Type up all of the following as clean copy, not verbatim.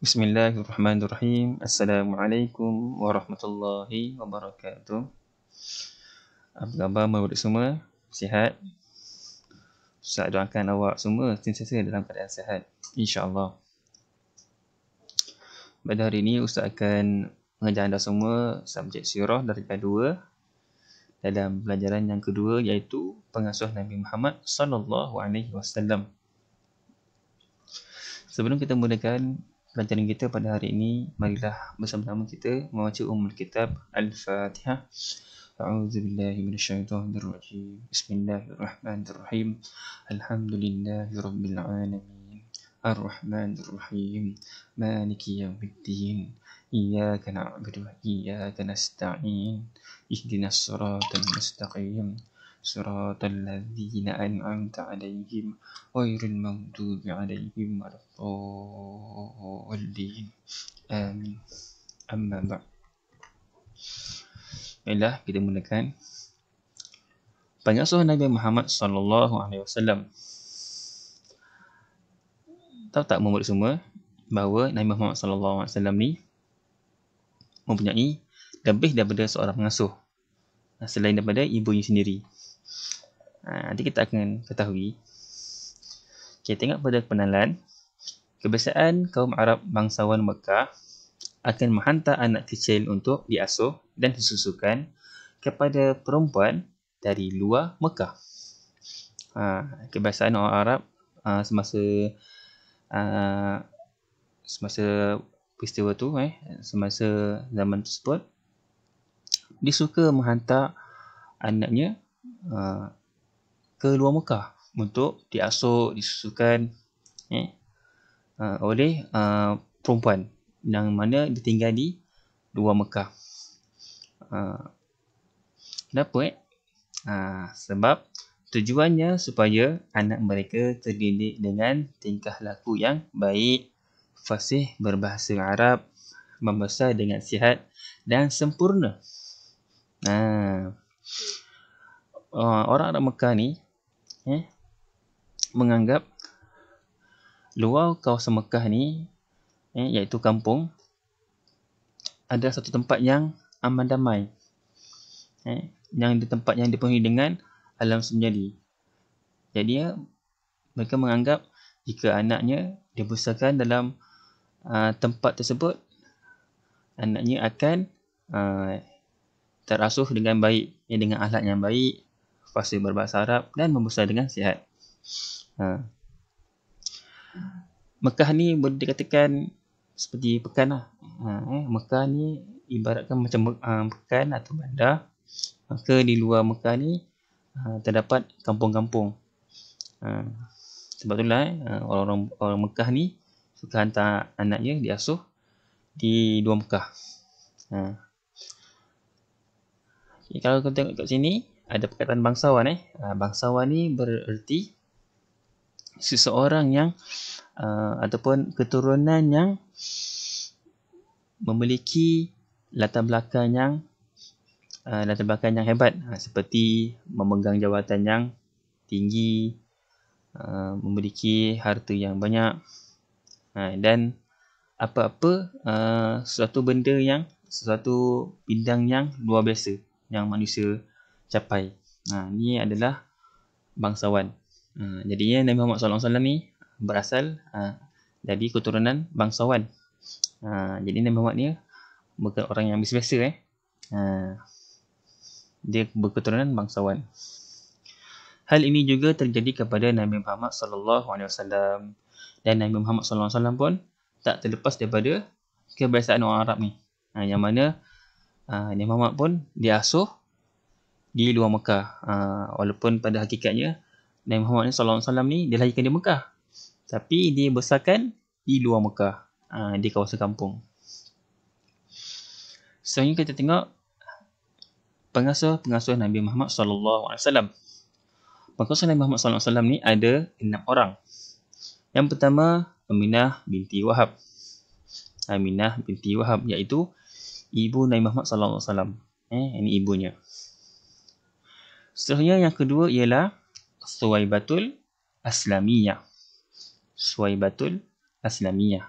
Bismillahirrahmanirrahim. Assalamualaikum warahmatullahi wabarakatuh. Apa khabar murid semua? Sihat? Ustaz doakan awak semua sentiasa dalam keadaan sihat, insya-Allah. Pada hari ini Ustaz akan mengajar anda semua subjek sirah darjah 2 dalam pelajaran yang kedua, iaitu pengasuh Nabi Muhammad sallallahu alaihi wasallam. Sebelum kita mulakan pelajaran kita pada hari ini, marilah bersama-sama kita membaca Ummul Kitab Al-Fatihah. A'udzu billahi minasyaitonir rajim. Bismillahirrahmanirrahim. Alhamdulillahirabbil alamin. Arrahmanir rahim. Maliki yaumiddin. Iyyaka na'budu wa iyyaka nasta'in. Ihdinas siratal mustaqim. Siratal ladzina an'amta 'alaihim ghairil maghdubi 'alaihim waladdallin. Amin. Amma ba'd. Baiklah, kita mulakan. Pengasuh Nabi Muhammad sallallahu alaihi wasallam. Tahu tak murid semua bahawa Nabi Muhammad sallallahu alaihi wasallam ni mempunyai lebih daripada seorang pengasuh selain daripada ibunya sendiri. Nanti kita akan ketahui. Kita tengok pada kenalan, kebiasaan kaum Arab bangsawan Mekah akan menghantar anak kecil untuk diasuh dan disusukan kepada perempuan dari luar Mekah. Kebiasaan orang Arab semasa peristiwa tu, semasa zaman tersebut, dia suka menghantar anaknya ke luar Mekah untuk diasuh, disusukan oleh perempuan yang mana dia tinggal di luar Mekah. Kenapa? Sebab tujuannya supaya anak mereka terdidik dengan tingkah laku yang baik, fasih berbahasa Arab, membesar dengan sihat dan sempurna. Orang Arab Mekah ni menganggap luar kawasan Mekah ni, iaitu kampung, adalah satu tempat yang aman damai, yang di tempat yang dipenuhi dengan alam semjadi. Jadi mereka menganggap jika anaknya dibesarkan dalam tempat tersebut, anaknya akan terasuh dengan baik, dengan akhlak yang baik, fasih berbahasa Arab dan membesar dengan sihat. Mekah ni boleh dikatakan seperti pekan lah. Mekah ni ibaratkan macam pekan atau bandar. Maka di luar Mekah ni terdapat kampung-kampung. Sebab itulah orang Mekah ni suka hantar anaknya diasuh di luar Mekah. Kalau kita tengok kat sini, ada perkataan bangsawan. Bangsawan ni bererti seseorang yang ataupun keturunan yang memiliki latar belakang yang hebat, seperti memegang jawatan yang tinggi, memiliki harta yang banyak, dan apa-apa sesuatu bidang yang luar biasa yang manusia capai. Ini adalah bangsawan. Jadinya Nabi Muhammad SAW ni berasal dari keturunan bangsawan. Jadi Nabi Muhammad ni bukan orang yang biasa-biasa. Dia berketurunan bangsawan. Hal ini juga terjadi kepada Nabi Muhammad SAW, dan Nabi Muhammad SAW pun tak terlepas daripada kebiasaan orang Arab ni, yang mana Nabi Muhammad pun diasuh di luar Mekah. Walaupun pada hakikatnya Nabi Muhammad SAW ni dilahirkan di Mekah, tapi dia besarkan di luar Mekah, di kawasan kampung. Selanjutnya kita tengok pengasuh Nabi Muhammad SAW. Pengasuh Nabi Muhammad SAW ni ada 6 orang. Yang pertama, Aminah binti Wahab. Aminah binti Wahab iaitu ibu Nabi Muhammad SAW. Ini ibunya. Seterusnya yang kedua ialah Suwaibatul Aslamiyah. Suwaibatul Aslamiyah.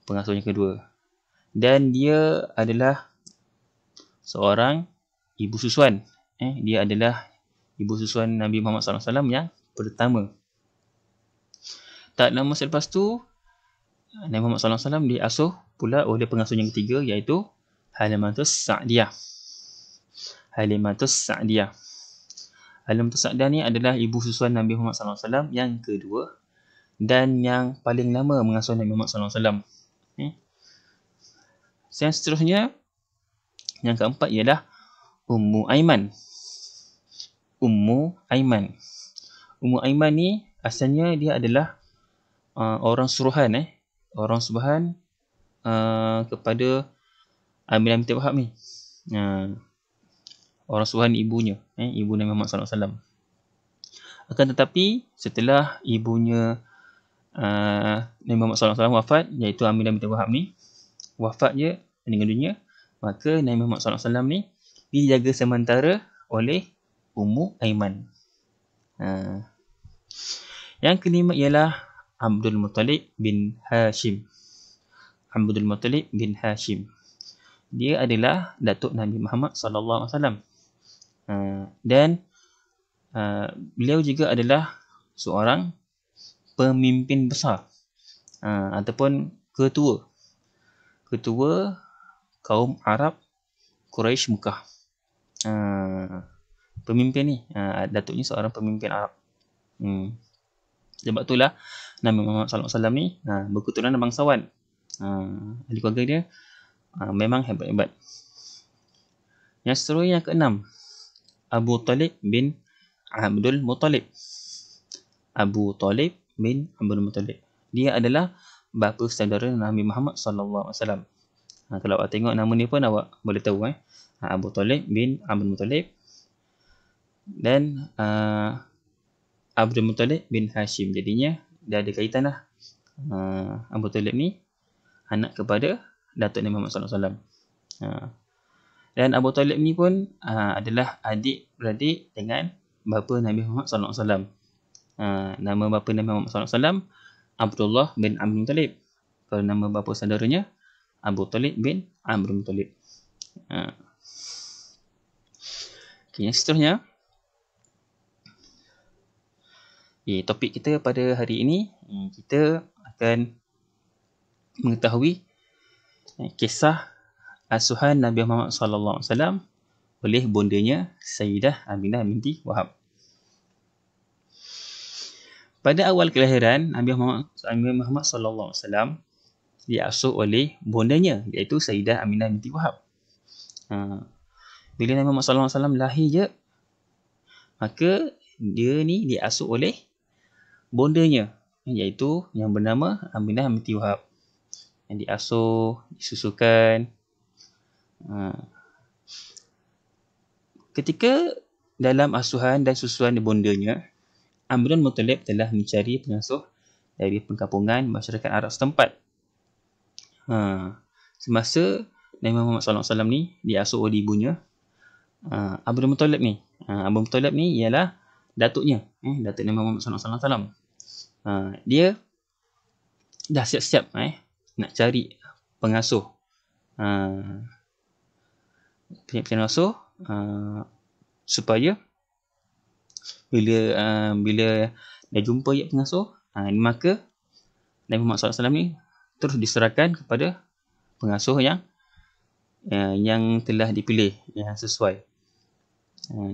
pengasuh yang kedua. Dan dia adalah seorang ibu susuan. Dia adalah ibu susuan Nabi Muhammad SAW yang pertama. Tak lama selepas tu, Nabi Muhammad SAW diasuh pula oleh pengasuh yang ketiga, iaitu Halimatus Sa'diyah. Halimatus Sa'diyah ni adalah ibu susuan Nabi Muhammad SAW yang kedua dan yang paling lama mengasuh Nabi Muhammad SAW. Yang seterusnya, yang keempat ialah Ummu Aiman. Ummu Aiman ni asalnya dia adalah orang suruhan kepada Aminah binti Wahab ni. Orang suruhan ibunya, ibu Nabi Muhammad SAW. Akan tetapi setelah ibunya Nabi Muhammad SAW wafat, iaitu Aminah binti Wahab ni wafat je, meninggal dunia, maka Nabi Muhammad SAW ni dijaga sementara oleh Ummu Aiman. Yang kelima ialah Abdul Muttalib bin Hashim. Abdul Muttalib bin Hashim. Dia adalah datuk Nabi Muhammad SAW. Dan beliau juga adalah seorang pemimpin besar ataupun ketua kaum Arab Quraisy Mekah. Pemimpin ni, datuk ni seorang pemimpin Arab. Sebab itulah Nabi Muhammad SAW ni berketurunan bangsawan. Ahli keluarga dia memang hebat-hebat. Yang seterusnya, yang keenam, Abu Talib bin Abdul Muttalib. Abu Talib bin Abdul Muttalib. Dia adalah bapa saudara Nabi Muhammad SAW. Kalau awak tengok nama ni pun awak boleh tahu. Abu Talib bin Abdul Muttalib dan Abdul Muttalib bin Hashim. Jadinya dia ada kaitan lah. Abu Talib ni anak kepada datuk Nabi Muhammad SAW. Dan Abu Talib ni pun adalah adik-beradik dengan bapa Nabi Muhammad SAW. Nama bapa Nabi Muhammad SAW Abdullah bin Abdul Muttalib. Kalau nama bapa saudaranya Abu Talib bin Abdul Muttalib. Yang seterusnya, topik kita pada hari ini, kita akan mengetahui kisah asuhan Nabi Muhammad SAW oleh bondanya Sayyidah Aminah binti Wahab. Pada awal kelahiran Nabi Muhammad SAW diasuh oleh bondanya, iaitu Sayyidah Aminah binti Wahab. Bila Nabi Muhammad SAW lahir je, maka dia ni diasuh oleh bondanya, iaitu yang bernama Aminah binti Wahab. Yang diasuh, disusukan. Ketika dalam asuhan dan susuan bondanya, Abdul Muttalib telah mencari pengasuh dari perkampungan masyarakat Arab setempat. Semasa Nabi Muhammad SAW ni diasuh oleh ibunya, Abdul Muttalib ni. Abdul Muttalib ni ialah datuknya, datuk Nabi Muhammad SAW. Dia dah siap-siap nak cari pengasuh. Pengasuh supaya bila dah jumpa pengasuh, maka Nabi Muhammad SAW ni terus diserahkan kepada pengasuh yang telah dipilih, yang sesuai.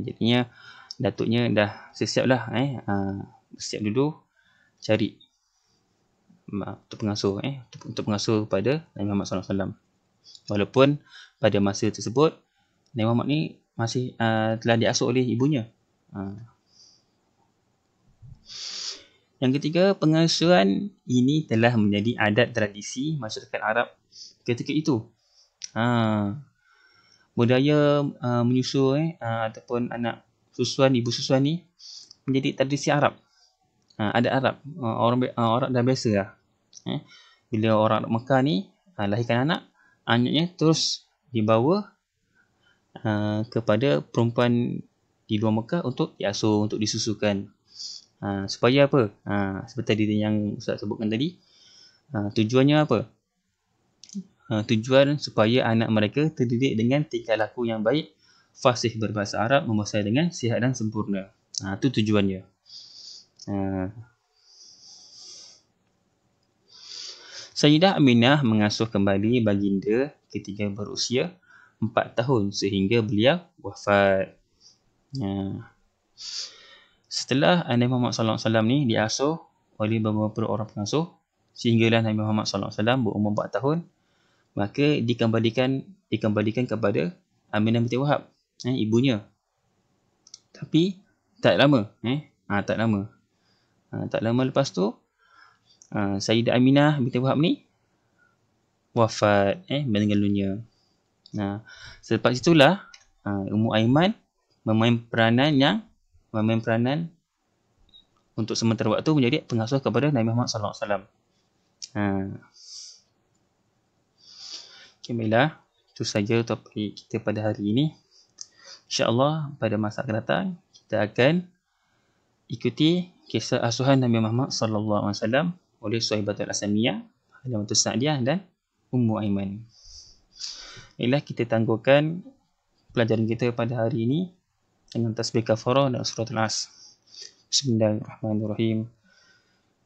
Jadinya datuknya dah siap lah, siap dulu cari untuk pengasuh, untuk pengasuh kepada Nabi Muhammad SAW. Walaupun pada masa tersebut Nabi Muhammad ni masih telah diasuh oleh ibunya. Yang ketiga, pengasuhan ini telah menjadi adat tradisi masyarakat Arab ketika itu. Budaya menyusu ataupun anak susuan, ibu susuan ni menjadi tradisi Arab. Adat Arab. Orang dah biasa lah. Bila orang Mekah ni lahirkan anaknya terus dibawa kepada perempuan di luar Mekah untuk diasuh, untuk disusukan. Supaya apa? Seperti tadi yang Ustaz sebutkan tadi, tujuannya apa? tujuan supaya anak mereka terdidik dengan tingkah laku yang baik, fasih berbahasa Arab, membesar dengan sihat dan sempurna. Itu tujuannya. Sayyidah Aminah mengasuh kembali baginda ketika berusia 4 tahun sehingga beliau wafat. Setelah Nabi Muhammad SAW ni diasuh oleh beberapa orang pengasuh, sehinggalah Nabi Muhammad SAW berumur 4 tahun, maka dikembalikan kepada Aminah binti Wahab, ibunya. Tapi tak lama, tak lama lepas tu Sayyidah Aminah binti Wahab ni wafat, meninggal dunia. Selepas itulah Ummu Aiman memain peranan untuk sementara waktu menjadi pengasuh kepada Nabi Muhammad SAW. Okay, baiklah, itu saja topik kita pada hari ini. InsyaAllah pada masa akan datang kita akan ikuti kisah asuhan Nabi Muhammad SAW oleh Suhaibatul Aslamiyah, Halamatus Sa'diyah dan Ummu Aiman. Baiklah, kita tangguhkan pelajaran kita pada hari ini dengan tasbih kafarah dan surah Al-As. Bismillahirrahmanirrahim.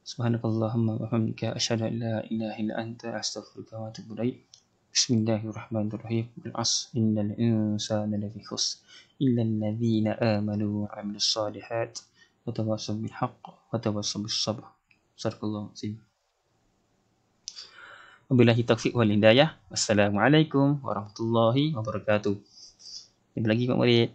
Subhanakallahumma wa bihamdika asyhadu an la ilaha illa anta astaghfiruka wa atubu ilaik. Bismillahirrahmanirrahim. Al-'asr innal insana lafi khusr illa alladhina amanu wa 'amilus solihat wa tawassaw bil haqq wa tawassaw bis sabr. Sadaqallahu azim. Wabillahi taufiq wal hidayah. Wassalamualaikum warahmatullahi wabarakatuh. Jumpa lagi Pak Murid.